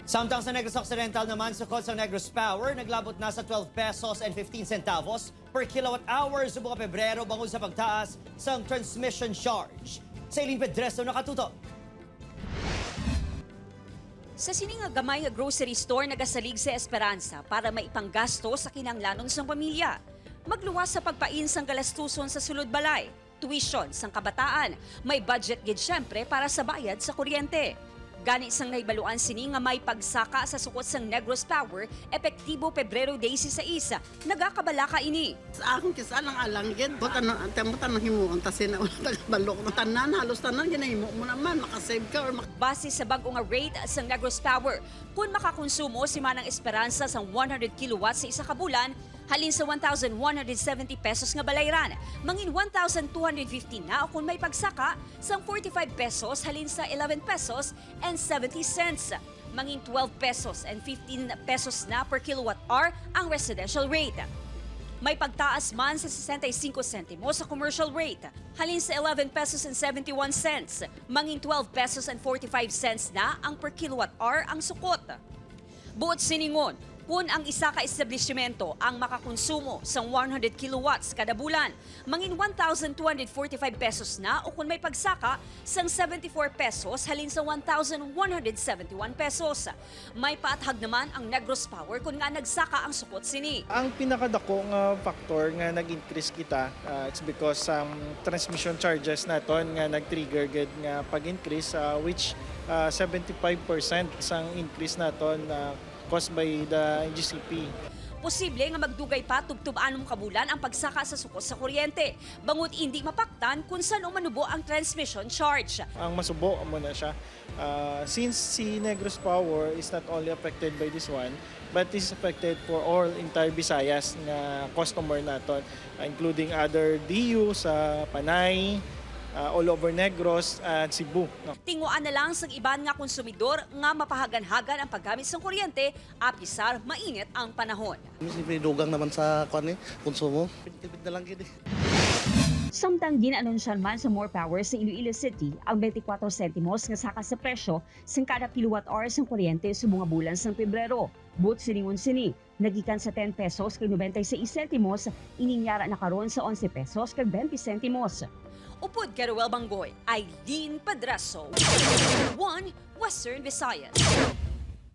Samtang sa Negros Occidental naman, sukod sa Negros Power, naglabot na sa 12 pesos and 15 centavos per kilowatt hour subong Pebrero bangod sa pagtaas sa transmission charge. Sa Eileen Pedreso nakatuto. Sa sining nga gamay nga grocery store nagasalig sa Esperanza para maipanggasto sa kinahanglanon sang pamilya. Magluwas sa pagpain sang galastuson sa sulod balay, tuition sang kabataan, may budget gid syempre para sa bayad sa kuryente. Gani sang naibaluan sini nga may pagsaka sa sukot sang Negros Power epektibo Pebrero 16, nagakabalaka ini. Sa akong kisa lang alanggid. Buta na, temutan na himuon, tas na ulit nagbalok. Tanan, halos tanan, ginahimo mo naman, makasave ka or Base sa bagong nga rate sang Negros Power, kung makakonsumo si Manang Esperanza sang 100 kilowatts sa isa ka bulan, halin sa 1,170 pesos nga balayran, mangin 1,250 na o kung may pagsaka sang 45 pesos halin sa 11 pesos and 70 cents. Mangin 12 pesos and 15 pesos na per kilowatt hour ang residential rate. May pagtaas man sa 65 sentimos sa commercial rate, halin sa 11 pesos and 71 cents, mangin 12 pesos and 45 cents na ang per kilowatt hour ang sukot. Buot siningon, kung ang isa ka establishmento ang makakonsumo sa 100 kilowatts kada bulan, mangin 1,245 pesos na o kung may pagsaka sang 74 pesos halin sa 1,171 pesos. May paathag naman ang Negros Power kung nga nagsaka ang sukot sini. Ang pinakadako nga factor nga nag-increase kita, it's because transmission charges naton nga nag-trigger gid nga pag-increase which 75% sang increase naton caused by the NGCP. Posible nga magdugay pa tubtub-anom kabulan ang pagsaka sa sukot sa kuryente, bangod hindi mapaktan kung saan manubo ang transmission charge. Ang masubo mo na siya. Since si Negros Power is not only affected by this one, but is affected for all entire Visayas nga customer naton, including other DU sa Panay, all over Negros at Cebu. Tinguan na lang sa iban nga konsumidor nga mapahagan-hagan ang paggamit sa kuryente, apisar mainit ang panahon. Siyempre, dugang naman sa konsumo. Pinitipid na lang gini. Samtang ginaanunsyan man sa More Power sa Iloilo City ang 24 sentimos nga saka sa presyo sa kada kilowatt hour sa kuryente sa mga bulan sa Pebrero. But siningon sini, nagikan sa 10 pesos kay 96 sentimos, ininyara na karon sa 11 pesos kay 20 sentimos. Upod Caruel Banggoy, Eileen Pedreso, 1 Western Visayas.